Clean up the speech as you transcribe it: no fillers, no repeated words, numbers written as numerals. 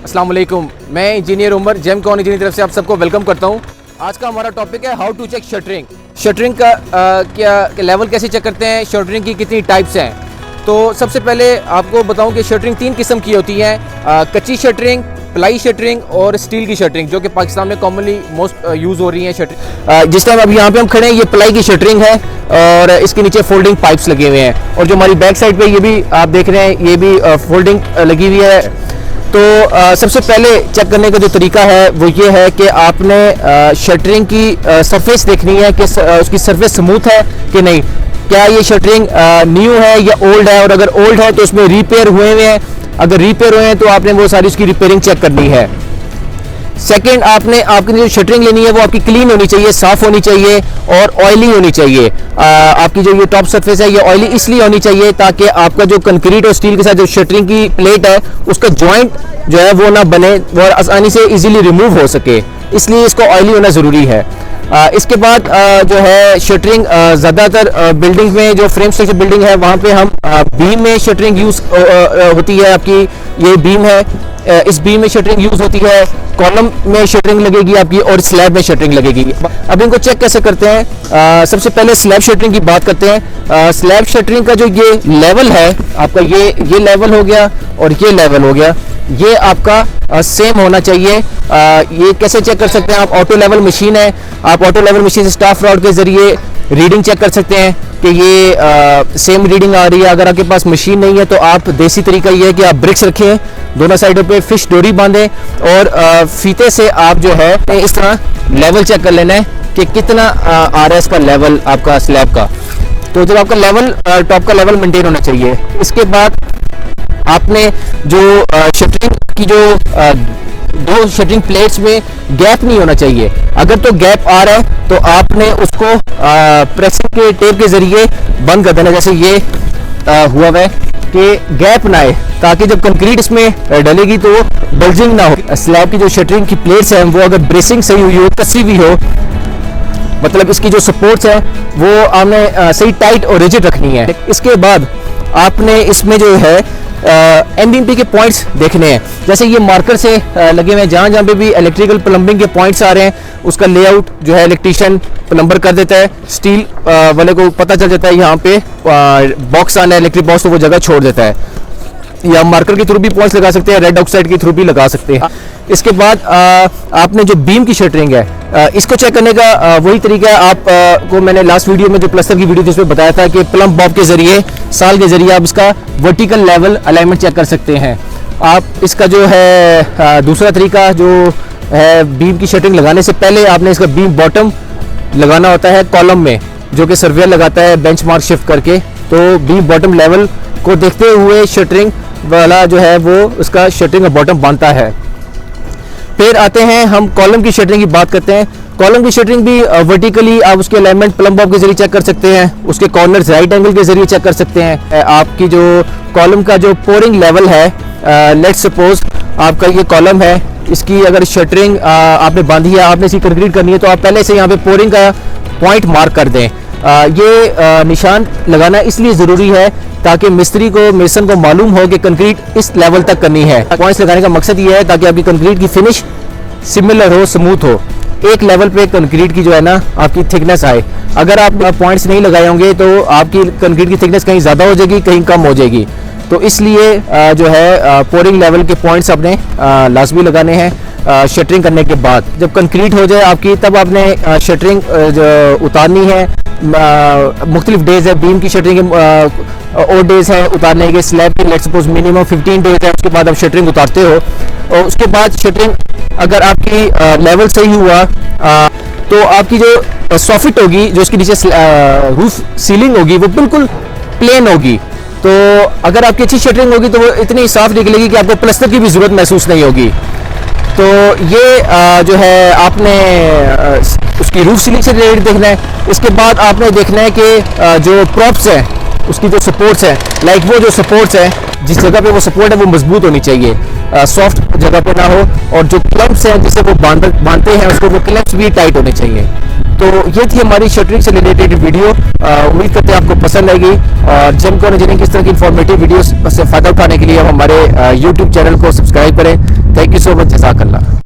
अस्सलाम वालेकुम, मैं इंजीनियर उमर जेमकॉन इंजीनियर की तरफ से आप सबको वेलकम करता हूं। आज का हमारा टॉपिक है how to check shuttering. Shuttering का क्या लेवल कैसे चेक करते हैं, शटरिंग की कितनी टाइप्स हैं। तो सबसे पहले आपको बताऊं कि शटरिंग 3 किस्म की होती है, कच्ची शटरिंग, प्लाई शटरिंग और स्टील की शटरिंग, जो कि पाकिस्तान में कॉमनली मोस्ट यूज़ हो रही है शटरिंग। जिस टाइम अभी यहाँ पे हम खड़े हैं, ये प्लाई की शटरिंग है और इसके नीचे फोल्डिंग पाइप्स लगे हुए हैं, और जो हमारी बैक साइड पे ये भी आप देख रहे हैं, ये भी फोल्डिंग लगी हुई है। तो सबसे पहले चेक करने का जो तरीका है वो ये है कि आपने शटरिंग की सरफेस देखनी है कि उसकी सरफेस स्मूथ है कि नहीं, क्या ये शटरिंग न्यू है या ओल्ड है, और अगर ओल्ड है तो उसमें रिपेयर हुए हैं, अगर रिपेयर हुए हैं तो आपने वो सारी उसकी रिपेयरिंग चेक करनी है। सेकंड, आपकी जो शटरिंग लेनी है वो आपकी क्लीन होनी चाहिए, साफ होनी चाहिए और ऑयली होनी चाहिए। आपकी जो ये टॉप सरफेस है ये ऑयली इसलिए होनी चाहिए ताकि आपका जो कंक्रीट और स्टील के साथ जो शटरिंग की प्लेट है उसका जॉइंट जो है वो ना बने और आसानी से इजीली रिमूव हो सके, इसलिए इसको ऑयली होना ज़रूरी है। इसके बाद जो है शटरिंग ज़्यादातर बिल्डिंग में जो फ्रेम स्ट्रक्चर बिल्डिंग है वहाँ पे हम बीम में शटरिंग यूज़ होती है। आपकी ये बीम है, इस बीम में शटरिंग यूज़ होती है, कॉलम में शटरिंग लगेगी आपकी और स्लैब में शटरिंग लगेगी। अब इनको चेक कैसे करते हैं, सबसे पहले स्लैब शटरिंग की बात करते हैं। स्लैब शटरिंग का जो ये लेवल है आपका, ये लेवल हो गया और ये लेवल हो गया, ये आपका सेम होना चाहिए। ये कैसे चेक कर सकते हैं, आप ऑटो लेवल मशीन है, आप ऑटो लेवल मशीन से स्टाफ रॉड के जरिए रीडिंग चेक कर सकते हैं कि ये सेम रीडिंग आ रही है। अगर आपके पास मशीन नहीं है तो आप देसी तरीका ये है कि आप ब्रिक्स रखें, दोनों साइडों पे फिश डोरी बांधें और फीते से आप जो है इस तरह लेवल चेक कर लेना है कि कितना आ रहा है इसका लेवल आपका स्लैब का। तो जब आपका लेवल टॉप का लेवल मेंटेन होना चाहिए। इसके बाद आपने जो शटरिंग की जो दो शटरिंग प्लेट्स में गैप नहीं होना चाहिए। अगर तो गैप आ रहा है तो आपने उसको प्रेसिंग के टेप के जरिए बंद कर देना, जैसे ये हुआ है कि गैप ना आए, ताकि जब कंक्रीट इसमें डलेगी तो बल्जिंग ना हो। स्लैब की जो शटरिंग की प्लेट्स हैं वो अगर ब्रेसिंग सही हुई हो, कसी हुई हो, मतलब इसकी जो सपोर्ट्स है वो आपने सही टाइट और रिजिड रखनी है। इसके बाद आपने इसमें जो है एमबीपी के पॉइंट्स देखने हैं, जैसे ये मार्कर से लगे हुए हैं, जहाँ जहाँ पे भी इलेक्ट्रिकल प्लम्बिंग के पॉइंट्स आ रहे हैं उसका लेआउट जो है इलेक्ट्रीशियन प्लम्बर कर देता है। स्टील वाले को पता चल जाता है यहाँ पे बॉक्स आना है, इलेक्ट्रिक बॉक्स, तो वो जगह छोड़ देता है। या मार्कर के थ्रू भी पॉइंट्स लगा सकते हैं, रेड ऑक्साइड के थ्रू भी लगा सकते हैं। इसके बाद आपने जो बीम की शटरिंग है इसको चेक करने का वही तरीका है। आप को मैंने लास्ट वीडियो में जो प्लस्तर की वीडियो जिसमें बताया था कि प्लम बॉब के जरिए, साल के जरिए आप इसका वर्टिकल लेवल अलाइनमेंट चेक कर सकते हैं। आप इसका जो है दूसरा तरीका जो है, बीम की शटरिंग लगाने से पहले आपने इसका बीम बॉटम लगाना होता है कॉलम में, जो कि सर्वेयर लगाता है बेंचमार्क शिफ्ट करके। तो बीम बॉटम लेवल को देखते हुए शटरिंग वाला जो है वो उसका शटरिंग का बॉटम बांधता है। फिर आते हैं हम कॉलम की शटरिंग की बात करते हैं। कॉलम की शटरिंग भी वर्टिकली आप उसके अलाइनमेंट प्लम बॉब के जरिए चेक कर सकते हैं, उसके कॉर्नर्स राइट एंगल के जरिए चेक कर सकते हैं। आपकी जो कॉलम का जो पोरिंग लेवल है, लेट्स सपोज आपका ये कॉलम है, इसकी अगर शटरिंग आपने बांधी है, आपने इसकी कंक्रीट करनी है, तो आप पहले से यहाँ पे पोरिंग का पॉइंट मार्क कर दें। ये निशान लगाना इसलिए ज़रूरी है ताकि मिस्त्री को, मेसन को मालूम हो कि कंक्रीट इस लेवल तक करनी है। पॉइंट्स लगाने का मकसद ये है ताकि आपकी कंक्रीट की फिनिश सिमिलर हो, स्मूथ हो, एक लेवल पे कंक्रीट की जो है ना आपकी थिकनेस आए। अगर आप पॉइंट्स नहीं लगाए होंगे तो आपकी कंक्रीट की थिकनेस कहीं ज़्यादा हो जाएगी, कहीं कम हो जाएगी। तो इसलिए जो है पोरिंग लेवल के पॉइंट्स आपने लाजमी लगाने हैं शटरिंग करने के बाद। जब कंक्रीट हो जाए आपकी, तब आपने शटरिंग उतारनी है। मुख्तलिफ डेज है बीम की शटरिंग, और डेज है उतारने के। स्लैब के लेट्स सपोज मिनिमम 15 डेज है, उसके बाद आप शटरिंग उतारते हो। और उसके बाद शटरिंग अगर आपकी लेवल सही हुआ तो आपकी जो सॉफिट होगी, जो इसके नीचे रूफ सीलिंग होगी, वो बिल्कुल प्लेन होगी। तो अगर आपकी अच्छी शटरिंग होगी तो वो इतनी साफ निकलेगी कि आपको प्लस्तर की भी ज़रूरत महसूस नहीं होगी। तो ये जो है आपने उसकी रूफ सीलिंग से रिलेटेड देखना है। इसके बाद आपने देखना है कि जो प्रॉप्स हैं उसकी जो सपोर्ट्स हैं, लाइक वो जो सपोर्ट्स हैं, जिस जगह पे वो सपोर्ट है वो मजबूत होनी चाहिए, सॉफ्ट जगह पे ना हो, और जो क्लम्प्स हैं जिसे वो बांधते हैं उसको, वो क्लम्प्स भी टाइट होने चाहिए। तो ये थी हमारी शटरिंग से रिलेटेड वीडियो। उम्मीद करते हैं आपको पसंद आएगी, और जेमकॉन इंजीनियरिंग की इस तरह की इंफॉर्मेटिव वीडियोस से फ़ायदा उठाने के लिए हमारे यूट्यूब चैनल को सब्सक्राइब करें। थैंक यू सो मच, जज़ाकल्लाह।